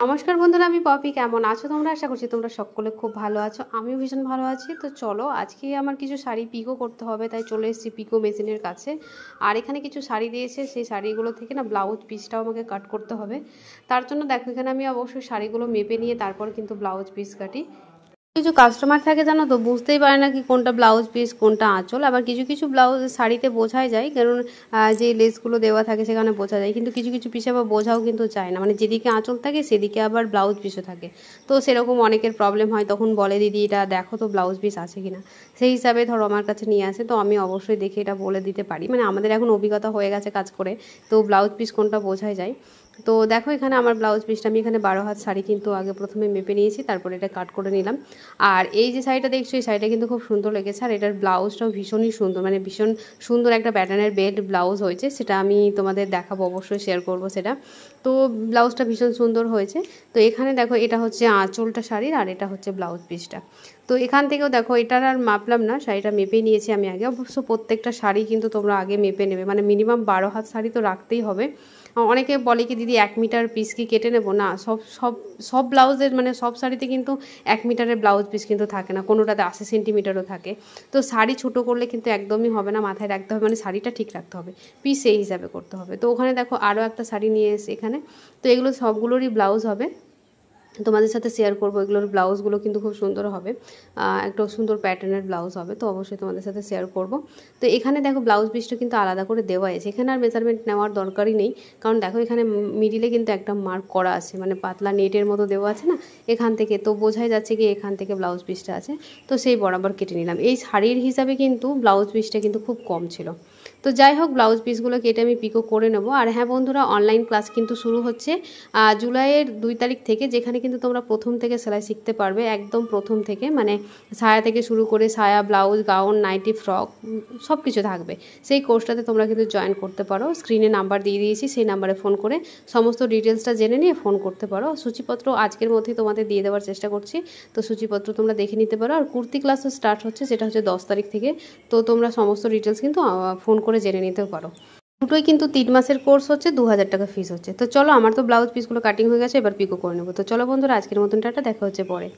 নমস্কার বন্ধুরা, আমি পপি। কেমন আছো তোমরা? আশা করছি তোমরা সকলে খুব ভালো আছো। আমিও ভীষণ ভালো আছি। তো চলো, আজকে আমার কিছু শাড়ি পিকো করতে হবে, তাই চলে এসেছি পিকো মেশিনের কাছে। আর এখানে কিছু শাড়ি দিয়েছে, সেই শাড়িগুলো থেকে না ব্লাউজ পিসটাও আমাকে কাট করতে হবে। তার জন্য দেখো, এখানে আমি অবশ্যই শাড়িগুলো মেপে নিয়ে তারপর কিন্তু ব্লাউজ পিস কাটি। কিছু কাস্টমার থাকে জানো তো, বুঝতেই পারে না কি কোনটা ব্লাউজ পিস কোনটা আঁচল। আবার কিছু কিছু ব্লাউজ শাড়িতে বোঝাই যায়, কারণ যে লেসগুলো দেওয়া থাকে সেখানে বোঝা যায়, কিন্তু কিছু কিছু পিস আবার বোঝাও কিন্তু যায় না, মানে যেদিকে আঁচল থাকে সেদিকে আবার ব্লাউজ পিসও থাকে। তো সেরকম অনেকের প্রবলেম হয়, তখন বলে দিদি এটা দেখো তো ব্লাউজ পিস আছে কিনা। সেই হিসাবে ধরো আমার কাছে নিয়ে আসে, তো আমি অবশ্যই দেখে এটা বলে দিতে পারি, মানে আমাদের এখন অভিজ্ঞতা হয়ে গেছে কাজ করে, তো ব্লাউজ পিস কোনটা বোঝাই যায়। তো দেখো, এখানে আমার ব্লাউজ পিসটা আমি এখানে 12 হাত শাড়ি কিন্তু আগে প্রথমে মেপে নিয়েছি, তারপর এটা কাট করে নিলাম। আর এই যে শাড়িটা দেখছো, এই শাড়িটা কিন্তু খুব সুন্দর লেগেছে, আর এটার ব্লাউজটাও ভীষণই সুন্দর, মানে ভীষণ সুন্দর একটা প্যাটার্নের বেড ব্লাউজ হয়েছে, সেটা আমি তোমাদের দেখাবো, অবশ্যই শেয়ার করব সেটা। তো ব্লাউজটা ভীষণ সুন্দর হয়েছে। তো এখানে দেখো, এটা হচ্ছে আঁচলটা শাড়ির, আর এটা হচ্ছে ব্লাউজ পিসটা। তো এখান থেকেও দেখো, এটার আর মাপলাম না, শাড়িটা মেপে নিয়েছি আমি আগে। অবশ্য প্রত্যেকটা শাড়ি কিন্তু তোমরা আগে মেপে নেবে, মানে মিনিমাম 12 হাত শাড়ি তো রাখতেই হবে। অনেকে বলে কি দিদি 1 মিটার পিস কি কেটে নেবো? না, সব সব সব ব্লাউজের মানে সব শাড়িতে কিন্তু 1 মিটারের ব্লাউজ পিস কিন্তু থাকে না, কোনোটাতে 80 সেন্টিমিটারও থাকে। তো শাড়ি ছোট করলে কিন্তু একদমই হবে না, মাথায় রাখতে হবে, মানে শাড়িটা ঠিক রাখতে হবে, পিস সেই হিসাবে করতে হবে। তো ওখানে দেখো আরও একটা শাড়ি নিয়ে এসে এখানে। তো এগুলো সবগুলোরই ব্লাউজ হবে, তোমাদের সাথে শেয়ার করবো। এগুলোর ব্লাউজগুলো কিন্তু খুব সুন্দর হবে, একটা সুন্দর প্যাটার্নের ব্লাউজ হবে, তো অবশ্যই তোমাদের সাথে শেয়ার করব। তো এখানে দেখো ব্লাউজ পিসটা কিন্তু আলাদা করে দেওয়া আছে, এখানে আর মেজারমেন্ট নেওয়ার দরকারই নেই, কারণ দেখো এখানে মিডিলে কিন্তু একটা মার্ক করা আছে, মানে পাতলা নেটের মতো দেওয়া আছে না, এখান থেকে তো বোঝাই যাচ্ছে কি এখান থেকে ব্লাউজ পিসটা আছে। তো সেই বরাবর কেটে নিলাম। এই শাড়ির হিসাবে কিন্তু ব্লাউজ পিসটা কিন্তু খুব কম ছিল। তো যাই হোক, ব্লাউজ পিসগুলো কেটে আমি পিকো করে নেব। আর হ্যাঁ বন্ধুরা, অনলাইন ক্লাস কিন্তু শুরু হচ্ছে জুলাইয়ের 2 তারিখ থেকে, যেখানে কিন্তু তোমরা প্রথম থেকে সেলাই শিখতে পারবে, একদম প্রথম থেকে, মানে সায়া থেকে শুরু করে সায়া, ব্লাউজ, গাউন, নাইটি, ফ্রক সব কিছু থাকবে। সেই কোর্সটাতে তোমরা কিন্তু জয়েন করতে পারো। স্ক্রিনে নাম্বার দিয়ে দিয়েছি, সেই নাম্বারে ফোন করে সমস্ত ডিটেলসটা জেনে নিয়ে ফোন করতে পারো। সূচিপত্র আজকের মধ্যেই তোমাদের দিয়ে দেওয়ার চেষ্টা করছি, তো সূচিপত্র তোমরা দেখে নিতে পারো। আর কুর্তি ক্লাসও স্টার্ট হচ্ছে, যেটা হচ্ছে 10 তারিখ থেকে। তো তোমরা সমস্ত ডিটেলস কিন্তু ফোন করে জেনে নিতেও পারো। দুটোই কিন্তু 3 মাসের কোর্স হচ্ছে, 2000 টাকা ফিস হচ্ছে। তো চলো, আমার তো ব্লাউজ পিসগুলো কাটিং হয়ে গেছে, এবার পিকো করে নেবো। তো চলো বন্ধুরা, আজকের মতন টাটা, দেখা হচ্ছে পরে।